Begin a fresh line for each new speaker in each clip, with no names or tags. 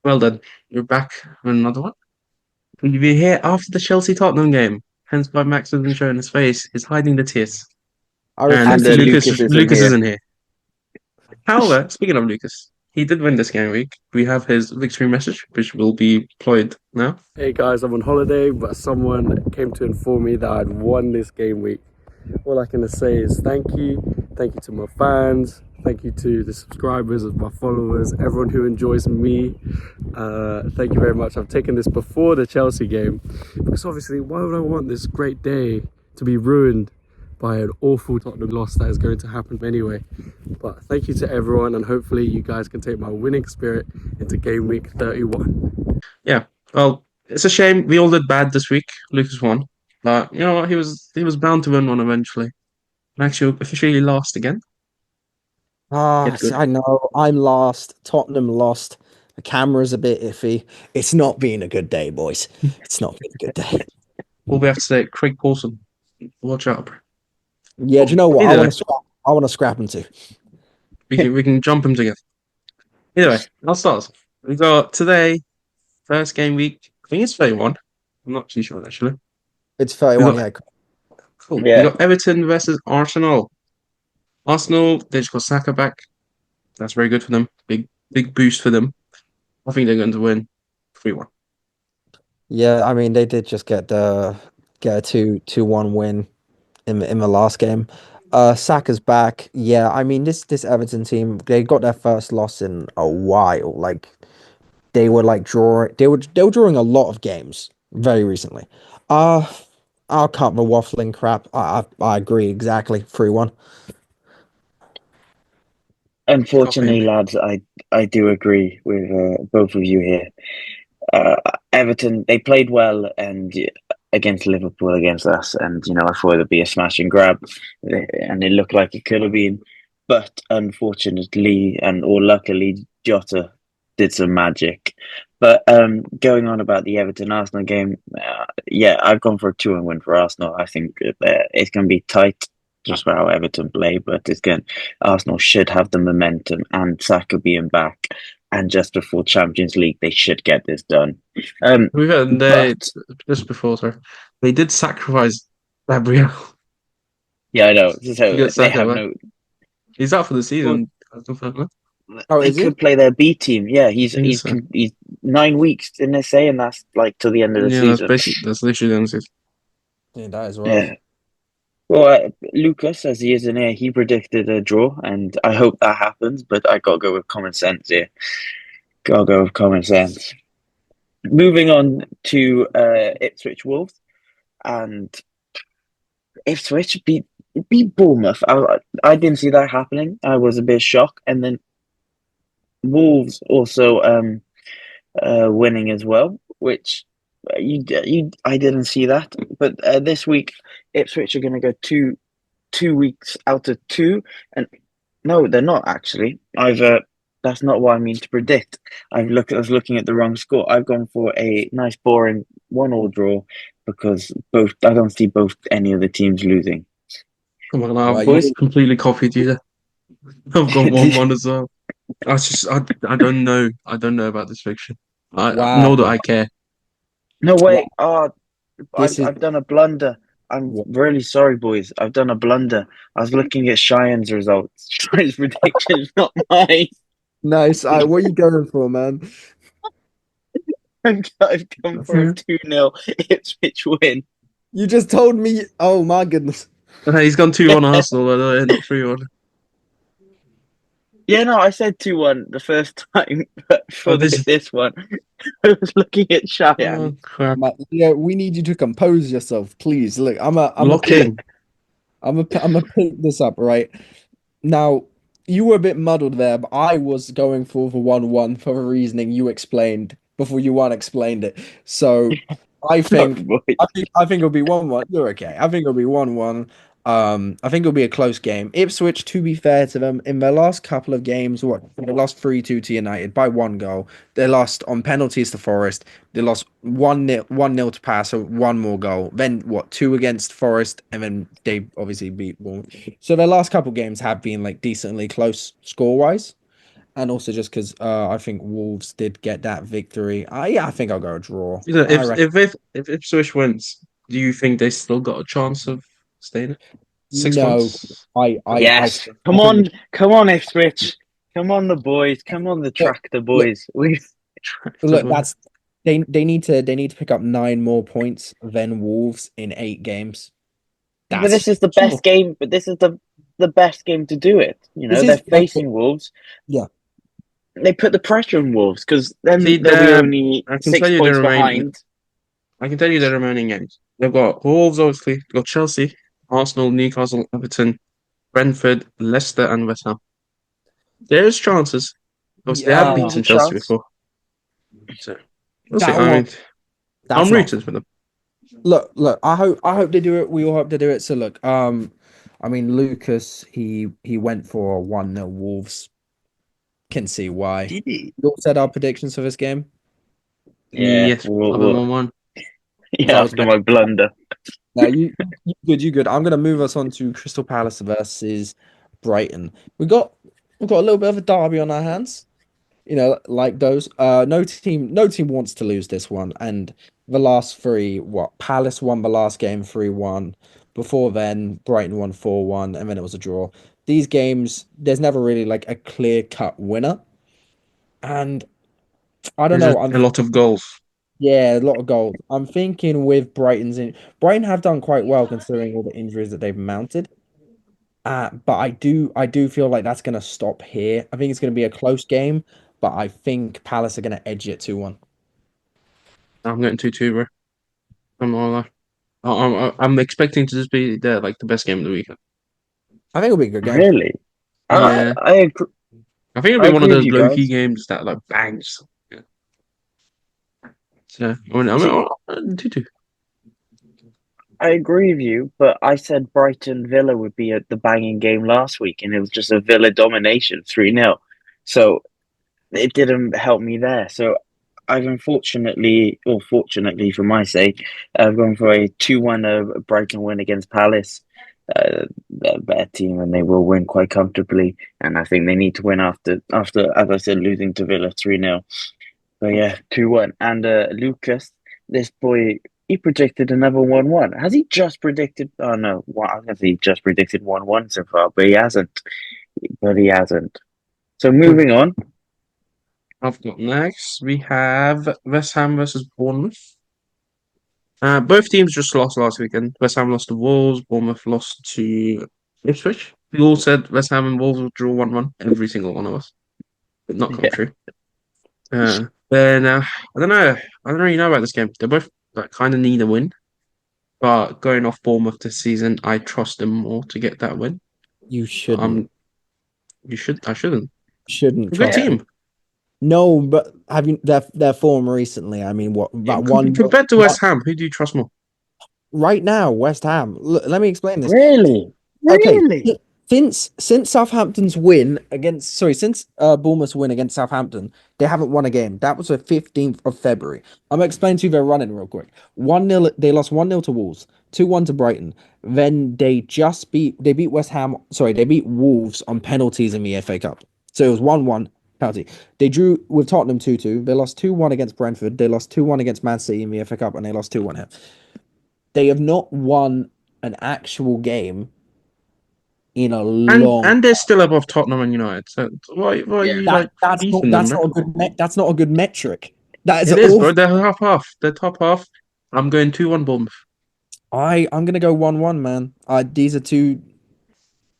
Well done. You're back with another one. You'll be here after the Chelsea Tottenham game. Hence why Max isn't showing his face. He's hiding the tears.
I
And
refuse
And
to be.
Lucas
Lucas isn't
Lucas
here.
isn't here. However, speaking of Lucas, he did win this game week. We have his victory message, which will be deployed now.
Hey guys, I'm on holiday, but someone came to inform me that I'd won this game week. All I can say is thank you. Thank you to my fans. Thank you to the subscribers, my followers, everyone who enjoys me. Thank you very much. I've taken this before the Chelsea game because obviously, why would I want this great day to be ruined by an awful Tottenham loss that is going to happen anyway? But thank you to everyone, and hopefully, you guys can take my winning spirit into game week 31.
Yeah. Well, it's a shame we all did bad this week. Lucas won. But you know what? He was bound to win one eventually. And actually officially lost again. Get good.
I know. I'm lost. Tottenham lost. The camera's a bit iffy. It's not been a good day, boys. It's not been a good day.
All we have to say, Craig Paulson. Watch out, bro.
Yeah, do you know what?
Either way,
I want to scrap him too.
we can jump him together. Either way, I'll start. We got today, first game week. I think it's 31. I'm not too sure actually.
It's
We
31,
got
yeah.
cool. We
Yeah.
got Everton versus Arsenal. Arsenal, they just got Saka back. That's very good for them. Big boost for them. I think they're going to win 3-1.
Yeah, I mean they did just get a 2-1 win in the last game. Saka's back. Yeah, I mean this Everton team, they got their first loss in a while. Like they were drawing a lot of games very recently. Uh I'll cut the waffling crap. I agree exactly. 3-1.
Copy.
Unfortunately, lads, I do agree with both of you here. Uh, Everton, they played well and against Liverpool against us, and I thought it'd be a smash and grab, and it looked like it could have been, but unfortunately, or luckily, Jota did some magic. But going on about the Everton Arsenal game, yeah, I've gone for a 2-1 win for Arsenal. I think it's going to be tight. Just for how Everton play, but Arsenal should have the momentum and Saka being back and just before Champions League, they should get this done.
We've had they
But
just before, sorry. They did sacrifice Gabriel
yeah, I know.
to
So
get
they
Saka
have
back.
no.
He's out for the
Well,
season. I don't know.
Oh,
they
is he?
could play their B team. Yeah,
I think so.
he's 9 weeks in they say, and that's like till the end of the
Yeah,
season.
that's literally the end of the season.
Yeah, that is rough.
Yeah. Well, Lucas, as he is in here, he predicted a draw, and I hope that happens. But I gotta go with common sense here. Gotta go with common sense. Moving on to Ipswich Wolves, and Ipswich beat Bournemouth. I didn't see that happening. I was a bit shocked, and then Wolves also winning as well, which I didn't see that. But this week, Ipswich are going to go two weeks out of two, and no, they're not actually. I've That's not what I mean to predict. I was looking at the wrong score. I've gone for a nice, boring 1-1 draw because I don't see both any of the teams losing.
Come on,
Well,
I've
you
Boys,
did.
completely copied you there. I've got 1-1 as well. I don't know. I don't know about this fiction.
Wow.
Nor do I care.
no
Wow.
way. Oh,
This is
I've done a blunder. I'm really sorry, boys. I've done a blunder. I was looking at Shayan's results. Shayan's predictions, not mine.
nice. What are you going for, man?
I've come for a 2-0 Ipswich win.
You just told me. Oh my goodness.
He's gone 2-1 Arsenal, by the way, not 3-1.
Yeah, no, I said 2-1 the first time, but
Oh,
for
this.
this one, I was looking at
Oh,
Shayan.
crap.
Yeah, we need you to compose yourself, please. Look, I'm a
Lock
pick,
in.
I'm a pick this up right now. You were a bit muddled there, but I was going for the 1-1 for the reasoning you explained before you one explained it. So I
Sorry,
think
boys.
I think it'll be 1-1. You're okay. I think it'll be 1-1. I think it'll be a close game. Ipswich, to be fair to them, in their last couple of games, they lost 3-2 to United by one goal. They lost on penalties to Forest. They lost 1-0 to Pass, so one more goal. Then two against Forest, and then they obviously beat Bournemouth. So their last couple of games have been like decently close score wise. And also just because I think Wolves did get that victory. Yeah, I think I'll go a draw.
You know,
I reckon.
if Ipswich wins, do you think they still got a chance of staying 6 months?
No, I
Yes,
think
come on, Ipswich, come on, the boys, come on, the
look,
tractor
look,
boys. We
look, that's they need to pick up 9 more points than Wolves in 8 games.
But
That's
this is the
Sure.
best game. But this is the best game to do it. You
this
know,
is
they're facing Wolves.
yeah.
They put the pressure on Wolves because then
See,
they'll be only
I can tell
six
you the
points
remain.
behind.
I can tell you the remaining games. They've got Wolves, obviously. They've got Chelsea, Arsenal, Newcastle, Everton, Brentford, Leicester, and West Ham. There's chances. Because they have
Yeah,
There's a
beaten Chelsea
chance.
before. So we'll see.
that
I
one.
mean,
That's
I'm
not.
rooting for them.
Look. I hope they do it. We all hope they do it. So look, I mean, Lucas, he went for a 1-0 Wolves. Can see why.
Did he?
We all said our predictions for this game.
Yeah,
Yes, other 1-1.
So
yeah.
I was
After
bet.
my blunder.
Now you good. I'm gonna move us on to Crystal Palace versus Brighton. We got a little bit of a derby on our hands. Like those. No team wants to lose this one. And the last three, what Palace won the last game 3-1. Before then, Brighton won 4-1, and then it was a draw. These games, there's never really like a clear cut winner. And I don't
There's
know.
just
I'm
a lot of goals.
Yeah, a lot of goals. I'm thinking with Brighton have done quite well considering all the injuries that they've mounted. But I do feel like that's gonna stop here. I think it's gonna be a close game, but I think Palace are gonna edge it 2-1.
I'm getting 2-2, bro. I'm not gonna lie. I'm expecting to just be the best game of the weekend.
I think it'll be a good game.
Really? I
Yeah.
I agree,
I think it'll
I
be one of
agree with
those
you
low key
guys.
games that like bangs. Yeah. So I
See,
mean, 2-2.
I agree with you, but I said Brighton Villa would be the banging game last week, and it was just a Villa domination, 3-0. So it didn't help me there. So I've unfortunately, or fortunately for my sake, I've gone for a 2-1 Brighton win against Palace. They're a better team and they will win quite comfortably. And I think they need to win after as I said, losing to Villa 3-0. So yeah, 2-1. And Lucas, this boy, he predicted another 1-1. Has he just predicted? Oh no, I was going to say he just predicted 1-1 so far, but he hasn't. But he hasn't. So moving on.
I've got next. We have West Ham versus Bournemouth. Both teams just lost last weekend. West Ham lost to Wolves. Bournemouth lost to Ipswich. We all said West Ham and Wolves would draw 1-1. Every single one of us. Did not come
Yeah.
true. Then I don't know. I don't really know about this game. They both like kind of need a win. But going off Bournemouth this season, I trust them more to get that win.
You
But
shouldn't.
you should. I shouldn't.
Shouldn't
A good
trust
Yeah.
them.
team.
No, but have you their form recently? I mean, what
Yeah,
that one
compared to
what
West Ham, who do you trust more?
right now, West Ham. Let me explain this.
Really?
Okay,
Really?
since Southampton's win against since Bournemouth's win against Southampton, they haven't won a game. That was the 15th of February. I'm gonna explain to you their running real quick. 1-0, they lost 1-0 to Wolves, 2-1 to Brighton. Then they beat West Ham, sorry, they beat Wolves on penalties in the FA Cup. So it was 1-1 penalty. They drew with Tottenham 2-2. They lost 2-1 against Brentford. They lost 2-1 against Man City in the FA Cup, and they lost 2-1 here. They have not won an actual game in a long.
And they're still above Tottenham and United. So why are
Yeah.
you like beating them,
That's
bro?
not a that's not a good metric. That is
It is,
awful.
bro. They're half half. They're top half. I'm going 2-1 Bournemouth.
I'm gonna go 1-1, man. These are two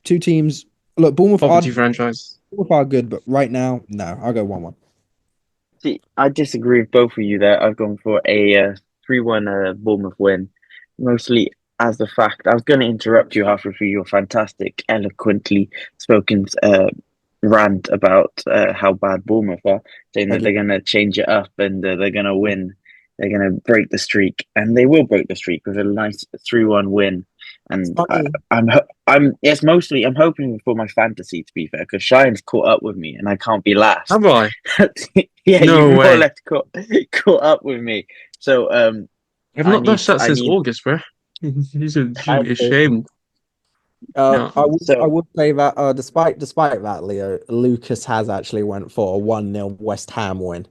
teams. Look,
Poverty franchise.
Bournemouth are good, but right now, no, I'll go 1-1.
See, I disagree with both of you there. I've gone for a 3-1 Bournemouth win, mostly as the fact I was going to interrupt you halfway through your fantastic, eloquently spoken rant about how bad Bournemouth are, saying that
Thank you.
they're going to change it up and they're going to win. They're going to break the streak, and they will break the streak with a nice 3-1 win. And
Funny.
it's mostly I'm hoping for my fantasy to be fair because Shayan's caught up with me and I can't be last.
Have I?
Yeah, you've
No
more or
way.
less caught up with me. So
I've
I
not
need
touched that
I
since
need
August, bro. You should
I
be ashamed. Yeah,
I
So
would say that despite that, Leo, Lucas has actually went for a 1-0 West Ham win.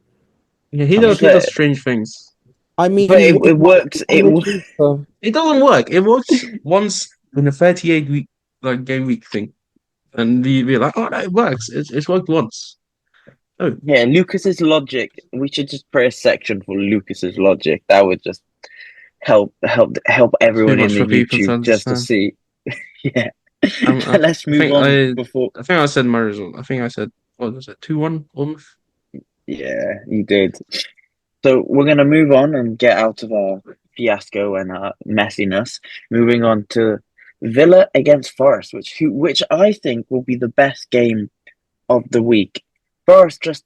yeah,
I mean,
he does
but
strange things.
I mean,
but it works.
he won the league, so
It doesn't work. It works once in a 38 week like game week thing, and you're like, oh no, it works. It's worked once. Oh,
Yeah, Lucas's logic. We should just put a section for Lucas's logic. That would just help
too
everyone in
much
the
for people to
YouTube just to
understand.
see. Yeah.
I,
Let's
I
move
think
on before.
I think I said my result. I think I said what was it 2-1 almost.
Yeah, you did. So we're gonna move on and get out of our fiasco and our messiness. Moving on to Villa against Forest, which I think will be the best game of the week. Forest just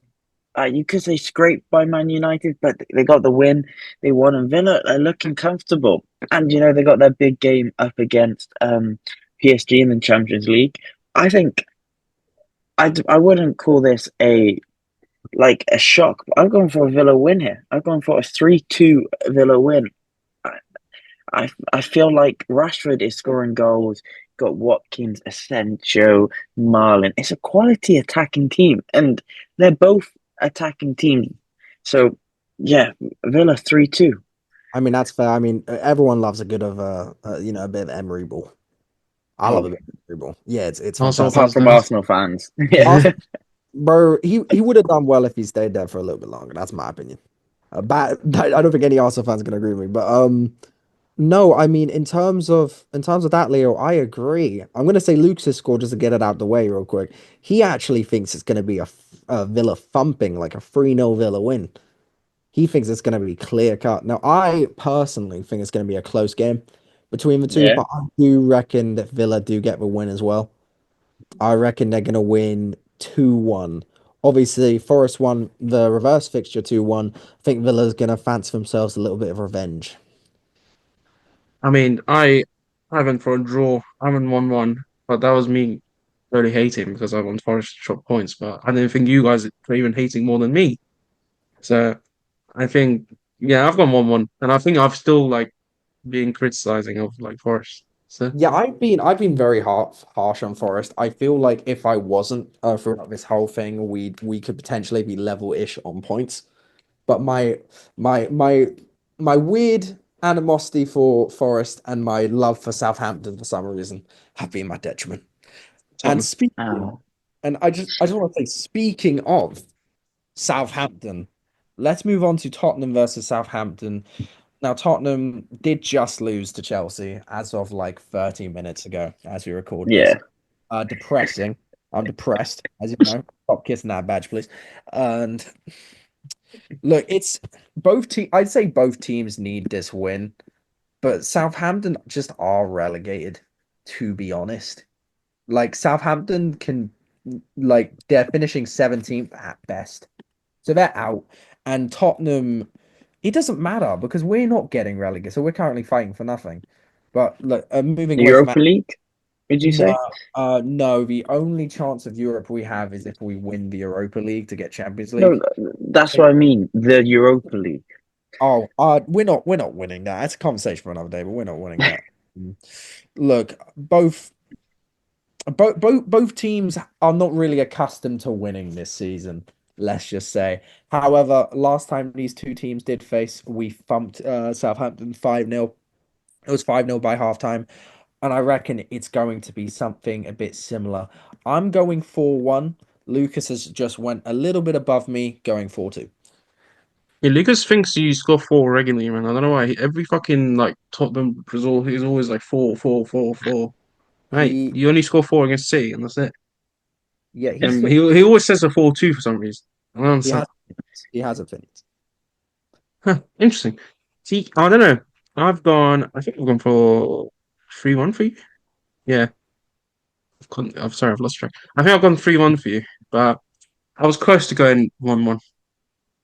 you could say scraped by Man United, but they got the win. They won, and Villa are looking comfortable. And they got their big game up against PSG in the Champions League. I think I wouldn't call this a shock. But I'm going for a Villa win here. I'm going for a 3-2 Villa win. I, I feel like Rashford is scoring goals. Got Watkins, Asensio, Marlin. It's a quality attacking team, and they're both attacking teams. So yeah, Villa 3-2.
I mean that's fair. I mean, everyone loves a good of a bit of Emery ball. I love
Oh,
a bit of Emery ball. Yeah, it's
Arsenal
fantastic.
apart
fans
from
don't.
Arsenal fans,
Yeah.
yeah,
Arsenal, bro, he would have done well if he stayed there for a little bit longer. That's my opinion. I don't think any Arsenal fans can agree with me, but no, I mean in terms of that, Leo, I agree. I'm gonna say Luke's score just to get it out the way real quick. He actually thinks it's gonna be a Villa thumping, like a 3-0 Villa win. He thinks it's gonna be clear cut. Now, I personally think it's gonna be a close game between the two,
yeah,
but I do reckon that Villa do get the win as well. I reckon they're gonna win 2-1. Obviously, Forest won the reverse fixture 2-1. I think Villa's gonna fancy themselves a little bit of revenge.
I mean, I went for a draw. I haven't won one, but that was me really hating because I want Forest to drop points. But I didn't think you guys were even hating more than me. So I think, yeah, I've gone 1-1, and I think I've still like been criticizing of like Forest. So
Yeah, I've been very harsh on Forest. I feel like if I wasn't throughout this whole thing, we could potentially be level-ish on points. But my my my weird animosity for Forest and my love for Southampton for some reason have been my detriment. And
Tottenham.
speaking,
oh,
and I just want to say, speaking of Southampton, let's move on to Tottenham versus Southampton. Now, Tottenham did just lose to Chelsea as of like 30 minutes ago, as we record this.
yeah.
Depressing. I'm depressed, as you know. Stop kissing that badge, please. And look, it's both teams. I'd say both teams need this win, but Southampton just are relegated, to be honest. Like Southampton can, like they're finishing 17th at best, so they're out. And Tottenham, it doesn't matter because we're not getting relegated, so we're currently fighting for nothing. But look, moving away from that,
Europa League, would you
no,
say?
no. The only chance of Europe we have is if we win the Europa League to get Champions
No,
League.
that's what I mean. The Europa League.
Oh, we're not winning that. That's a conversation for another day, but we're not winning that. Mm. Look, both teams are not really accustomed to winning this season, let's just say. However, last time these two teams did face, we thumped Southampton 5-0. It was 5-0 by halftime, and I reckon it's going to be something a bit similar. I'm going 4-1. Lucas has just went a little bit above me, going 4-2.
Yeah, Lucas thinks you score four regularly, man. I don't know why. Every fucking like Tottenham result, he's always like 4-4-4-4. Right,
He,
you only score four against City, and that's it.
yeah,
He always says a 4-2 for some reason. I don't
he
understand.
has he has opinions.
Huh, interesting. See, I don't know. I think I've gone for 3-1 for you. Yeah, I'm sorry, I've lost track. I think I've gone 3-1 for you, but I was close to going 1-1.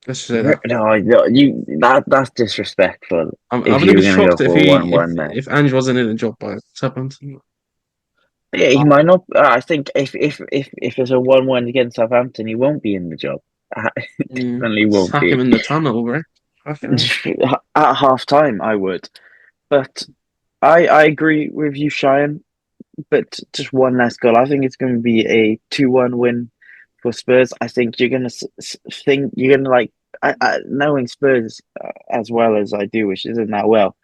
Let's just say that.
No, that's disrespectful.
I'm
If
gonna
you
be
were gonna go
shocked if
for
he
1-1 there.
if Ange wasn't in the job by Southampton.
Yeah, he might not. I think if it's a 1-1 against Southampton, he won't be in the job.
Mm,
Definitely won't
sack him
be.
in the tunnel, bro. Fucking hell.
At half time, I would. But I agree with you, Shayan. but just one last goal. I think it's going to be a 2-1 win for Spurs. I think you're going to think you're going to like knowing Spurs as well as I do, which isn't that well.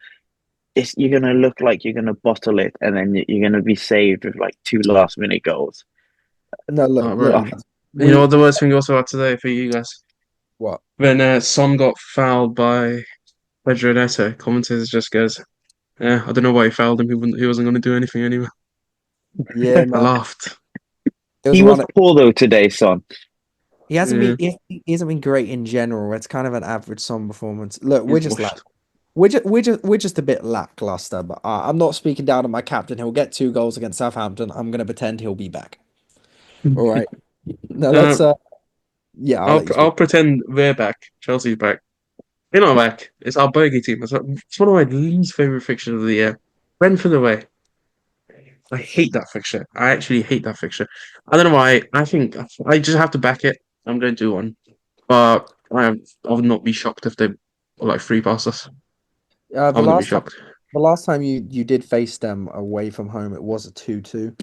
You're going to look like you're going to bottle it, and then you're going to be saved with like two last minute goals.
No, look,
Oh,
look,
bro.
Oh,
lads,
You know
we
what the worst thing also had today for you guys?
what?
When Son got fouled by Pedro Neto, commentators just goes, "Yeah, I don't know why he fouled him. He wasn't going to do anything anyway."
Yeah,
I
man,
laughed.
it was
he was
one.
poor though today, Son.
He hasn't been
Yeah,
he hasn't been great in general. It's kind of an average song performance. Look, we're
he's
just like
washed.
we're just a bit lackluster. But I'm not speaking down on my captain. He'll get 2 goals against Southampton. I'm gonna pretend he'll be back. All right. No,
Uh,
let's yeah, I'll
I'll
let you speak.
I'll pretend we're back. Chelsea's back. We're not back. It's our bogey team. It's one of my least favorite fixtures of the year. Brentford away. I hate that fixture. I actually hate that fixture. I don't know why. I think I just have to back it. I'm going to do one, but I would not be shocked if they like free pass us. I
The
wouldn't be
last time
shocked.
the last time you did face them away from home, it was a 2-2.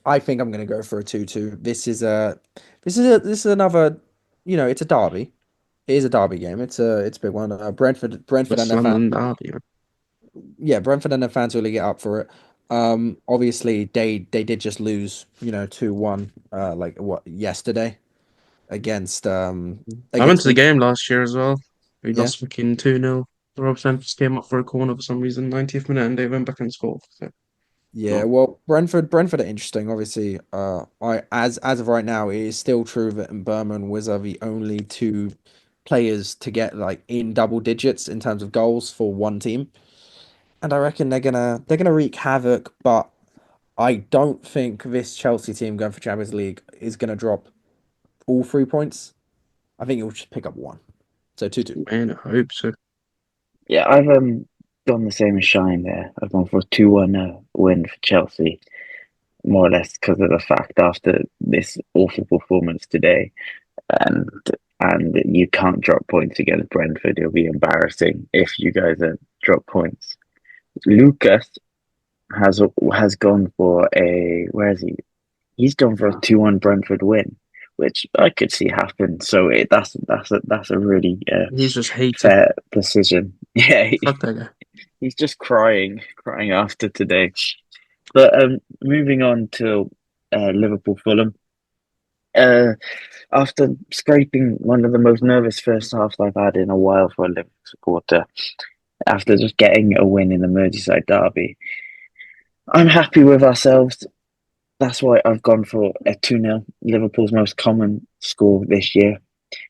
I think I'm gonna go for a 2-2. This is another, it's a derby. It is a derby game. It's a big one. Brentford and
West
their fans.
London derby. Man.
Yeah, Brentford and their fans really get up for it. Obviously they did just lose, 2-1, like what yesterday against
I went
against
to the
Newcastle.
game last year as well. We
Yeah.
lost fucking 2-0. Rob Sanchez came up for a corner for some reason, 90th minute, and they went back and scored. So,
Yeah,
no.
well, Brentford are interesting. Obviously, I as of right now, it is still true that Burma and Wiz are the only two players to get like in double digits in terms of goals for one team, and I reckon they're gonna wreak havoc. But I don't think this Chelsea team going for Champions League is gonna drop all 3 points. I think it will just pick up one. So 2-2.
Man, I hope so.
Yeah, I've done the same as Shine there. I've gone for a 2-1 win for Chelsea, more or less because of the fact after this awful performance today, and and you can't drop points against Brentford. It'll be embarrassing if you guys drop points. Lucas has has gone for a where is he? He's gone for a 2-1 Brentford win, which I could see happen. So that's a really
He's just hating.
fair decision. Yeah,
Fuck that guy.
he's just crying after today. But moving on to Liverpool Fulham. Uh, After scraping one of the most nervous first halves I've had in a while for a Liverpool supporter, after just getting a win in the Merseyside derby, I'm happy with ourselves. That's why I've gone for a 2-0, Liverpool's most common score this year.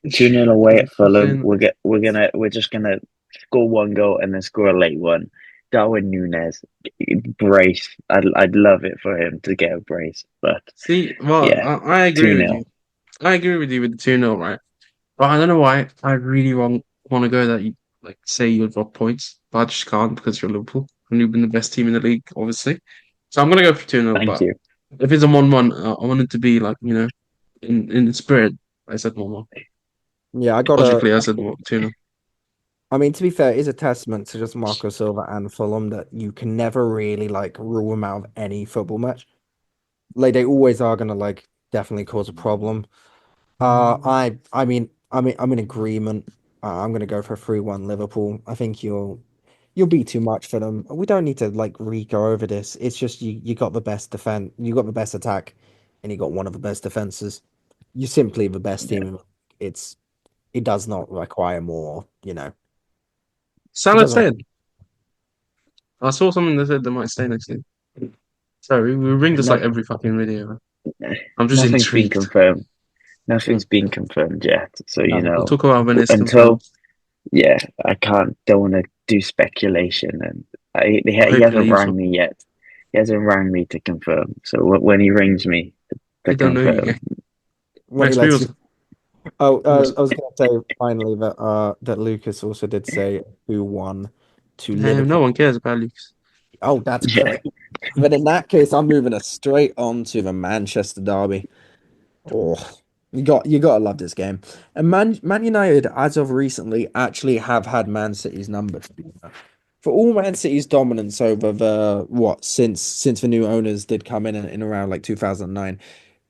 2-0 away at Fulham.
Fucking
We're just gonna score one goal and then score a late one. Darwin Núñez brace. I'd love it for him to get a brace, but
see. Well,
yeah,
I agree
two
with you.
nil.
I agree with you with the 2-0, right? But I don't know why. I really want to go that you like say you'll drop points, but I just can't because you're Liverpool and you've been the best team in the league, obviously. So I'm gonna go for 2-0.
Thank
But
you.
if it's a 1-1, I want it to be like in the spirit. I said 1-1.
Yeah, I got a.
Logically, I said 2-0.
I mean, to be fair, it is a testament to just Marco Silva and Fulham that you can never really like rule them out of any football match. Like they always are gonna like definitely cause a problem. I'm in agreement. I'm gonna go for 3-1 Liverpool. I think you'll be too much for them. We don't need to like re-go over this. It's just you got the best defense, you got the best attack, and you got one of the best defenses. You're simply the best
Yeah.
team. It's it does not require more, it
Salah
doesn't.
staying. I saw something that said they might stay next season. Sorry, we ring this
No,
like every fucking video. I'm just
nothing's been
intrigued.
confirmed. Nothing's been confirmed yet. So
We'll talk about when it's confirmed.
until yeah, I can't. Don't want to do speculation, and
I
he
hope he
hasn't
leaves.
rang me yet. He hasn't rang me to confirm. So when he rings me to
They don't know you yet.
confirm,
When he
Max, we
lets
was,
you. Oh,
we was
I was gonna say finally that Lucas also did say 2-1 to
no
Liverpool.
one cares about Lucas.
Oh, that's
yeah,
great. But in that case, I'm moving us straight on to the Manchester derby. Oh, you gotta love this game. And Man United, as of recently, actually have had Man City's number. for all Man City's dominance over the what since the new owners did come in around like 2009,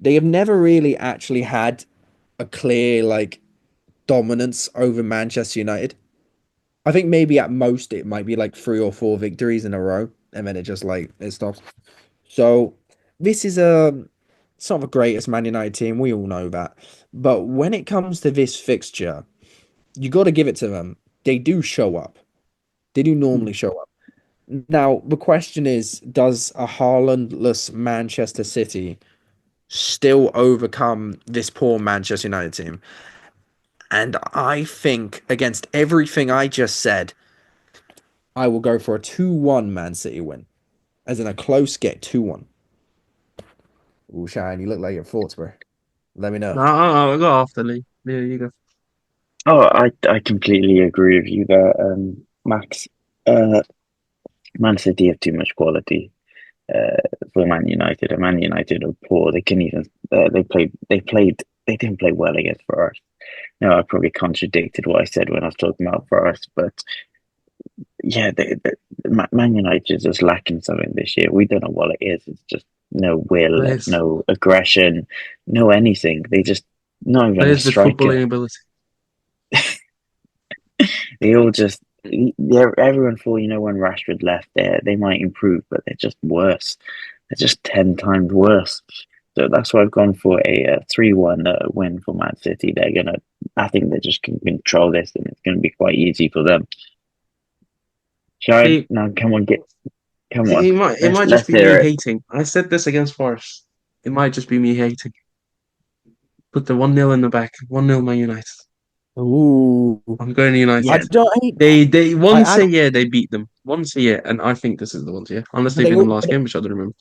they have never really actually had a clear like dominance over Manchester United. I think maybe at most it might be like 3 or 4 victories in a row, and then it just like it stops. So this is it's not the greatest Man United team, we all know that. But when it comes to this fixture, you got to give it to them. They do show up. They do normally show up. Now the question is, does a Haaland-less Manchester City still overcome this poor Manchester United team? And I think against everything I just said, I will go for a 2-1 Man City win. As in a close get 2-1. Ooh, Shayan, you look like your thoughts, bro. Let me know.
No, I'll go after Lee. Yeah, you go.
Oh, I completely agree with you there, Max. Uh, Man City have too much quality for Man United, and Man United are poor. They can even they didn't play well against Forest. No, I probably contradicted what I said when I was talking about Forest, but yeah, Man United is just lacking something this year. We don't know what it is. It's just no will,
There's
no aggression, no anything. They just not even a
there's the
striker.
footballing ability.
They all just everyone thought, when Rashford left there, they might improve, but they're just worse. They're just 10 times worse. So that's why I've gone for a 3-1 win for Man City. I think they're just going to control this, and it's going to be quite easy for them. Shayan,
See,
now come on,
it might just
let's
be me
hear it.
hating. I said this against Forest. It might just be me hating. Put the 1-0 in the back. 1-0 Man United.
Ooh.
I'm going to
I
United.
Yeah,
don't hate.
They once
I
a
don't,
year they beat them. Once a year, and I think this is the once a year. Unless
but
they
they
beat them
all,
last game, which I don't remember.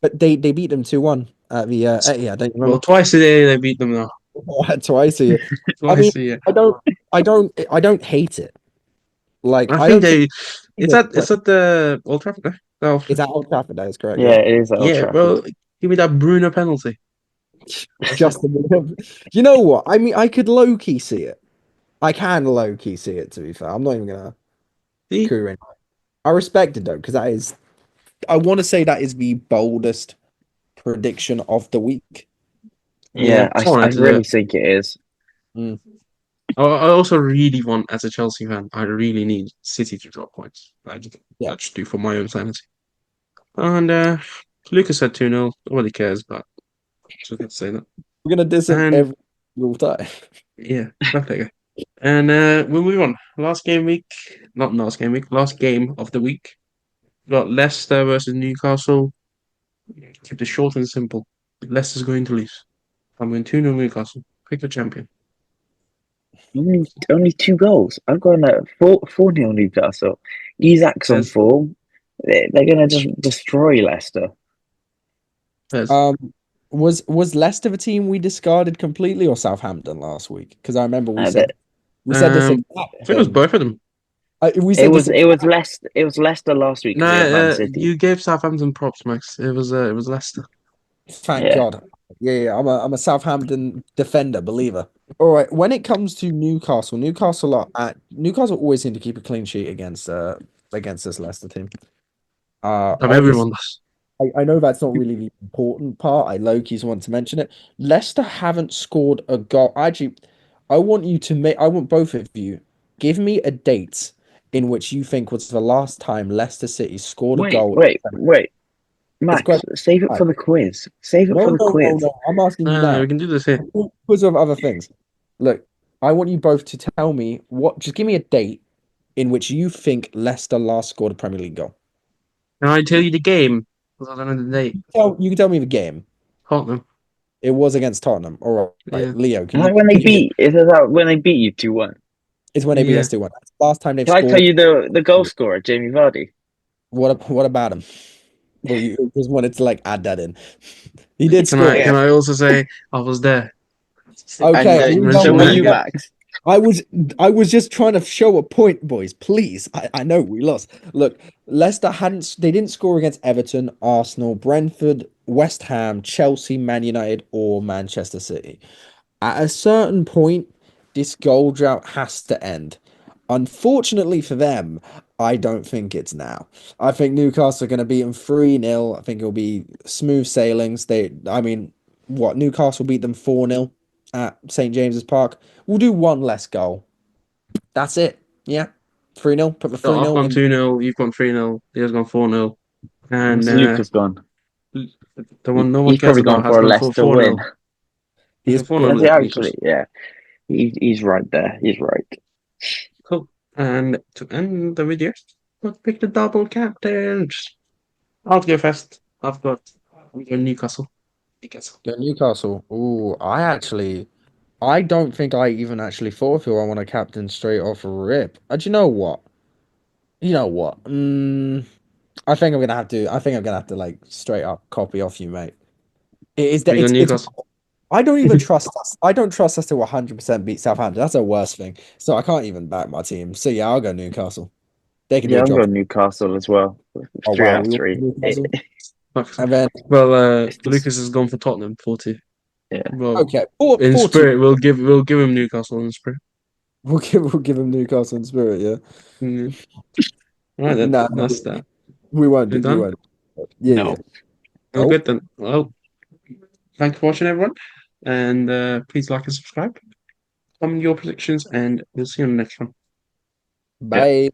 but they beat them 2-1 at the yeah, don't you
Well,
remember?
twice a year they beat them now.
Twice a year. I mean,
Twice a year.
I don't hate it. Like
I
I
think
don't think
they. It's
it's
at it's at the Old Trafford. Eh? Oh,
it's at Old Trafford. That is correct.
yeah,
Yeah.
it is at Old
yeah,
Trafford.
bro. Give me that Bruno penalty. That's it.
Just you know what? I mean, I could low key see it. I can low key see it. To be fair, I'm not even gonna
See?
coo in. I respect it though, because that is. I want to say that is the boldest prediction of the week.
Yeah,
Yeah, I,
someone
I
had to do
really
it.
think it is.
Mm.
I also really want, as a Chelsea fan, I really need City to drop points.
Yeah,
I just do for my own sanity. And Lucas said 2-0. Nobody cares, but just had to say that.
we're gonna diss him
And
every single time.
yeah, fuck that guy. And we'll move on. Last game week, not last game week, last game of the week. We got Leicester versus Newcastle. Keep it short and simple. Leicester's going to lose. I'm going 2-0 Newcastle. Pick the champion.
Only 2 goals. I've gone at 4-0 Newcastle. Isak's on
Says,
form. They're going to just destroy Leicester.
says.
Um, was Leicester the team we discarded completely or Southampton last week? Because I remember we
Uh,
said
that,
we said this
I
exact
think it was
thing.
both of them.
We
it
said this
was it was
exact.
Leicester last week
No,
because we had Man City.
you gave Southampton props, Max. It was Leicester.
Thank
Yeah.
God. Yeah, yeah. I'm a Southampton defender, believer. All right. When it comes to Newcastle, Newcastle always seem to keep a clean sheet against this Leicester team. Obviously.
Everyone does.
I know that's not really the important part. I low-keys want to mention it. Leicester haven't scored a goal. Actually, I want both of you, give me a date in which you think was the last time Leicester City scored a
Wait,
goal.
wait, wait.
It's
Max,
question
save it
five.
for the quiz. Save it for
No,
the
no, no,
quiz.
no. I'm asking you now.
We can do this here.
Because of other things. Look, I want you both to tell me just give me a date in which you think Leicester last scored a Premier League goal.
Can I tell you the game? Because I don't know the date.
You can tell me the game.
Tottenham.
It was against Tottenham. All right,
Yeah.
Leo,
Is that when they beat? Is that when they beat you 2-1?
It's when
Yeah.
ABS do one. That's the last time they've
Can I tell
scored.
you the goal scorer, Jamie Vardy?
What about him? Well, you just wanted to like add that in. He did
Can I
score.
can
Yeah.
I also say I was there?
Okay,
And
Just
we know
so
mention
were
one
that
you,
again.
again.
Max.
I was just trying to show a point, boys. Please. I know we lost. Look, they didn't score against Everton, Arsenal, Brentford, West Ham, Chelsea, Man United, or Manchester City. At a certain point, this goal drought has to end. Unfortunately for them, I don't think it's now. I think Newcastle are going to beat them 3-0. I think it'll be smooth sailings. I mean, what? Newcastle beat them 4-0 at St. James's Park. We'll do one less goal. That's it. Yeah. 3-0. Put the
So I've
3-0
gone
in.
2-0, you've gone 3-0, Leo's gone 4-0, and
What's Lucas gone?
the one no one
He's
cares
probably gone
about has
for a
gone for
Leicester
4-0.
win.
He's
He's
gone 4-0
Has he
Newcastle.
actually? Yeah, he's right there. He's right.
Cool. And to end the video, let's pick the double captains. I'll go first. I'm going Newcastle. Newcastle.
Go Newcastle. Ooh, I don't think I even actually thought who I want to captain straight off rip. Do you know what? You know what? I think I'm gonna have to. I think I'm gonna have to like straight up copy off you, mate. It is that
We go
it's.
Newcastle.
I don't even trust us. I don't trust us to 100% beat Southampton. That's a worst thing. So I can't even back my team. So yeah, I'll go Newcastle. They can do
Yeah,
a
I'm
job.
going Newcastle as well.
Oh
Three
wow,
out of
we all
three.
Newcastle. And then
Well,
It's just,
Lucas has gone for Tottenham 40.
yeah.
Well,
okay,
in
40.
spirit, we'll give him Newcastle in spirit.
We'll give him Newcastle in spirit. Yeah.
Yeah. Right then,
Nah, no,
that's that.
we won't
We're
do. We
done.
won't. Yeah, yeah.
No.
All
Oh,
good then. Well, thanks for watching, everyone, and please like and subscribe. Comment your predictions, and we'll see you on the next one.
Yeah.
bye.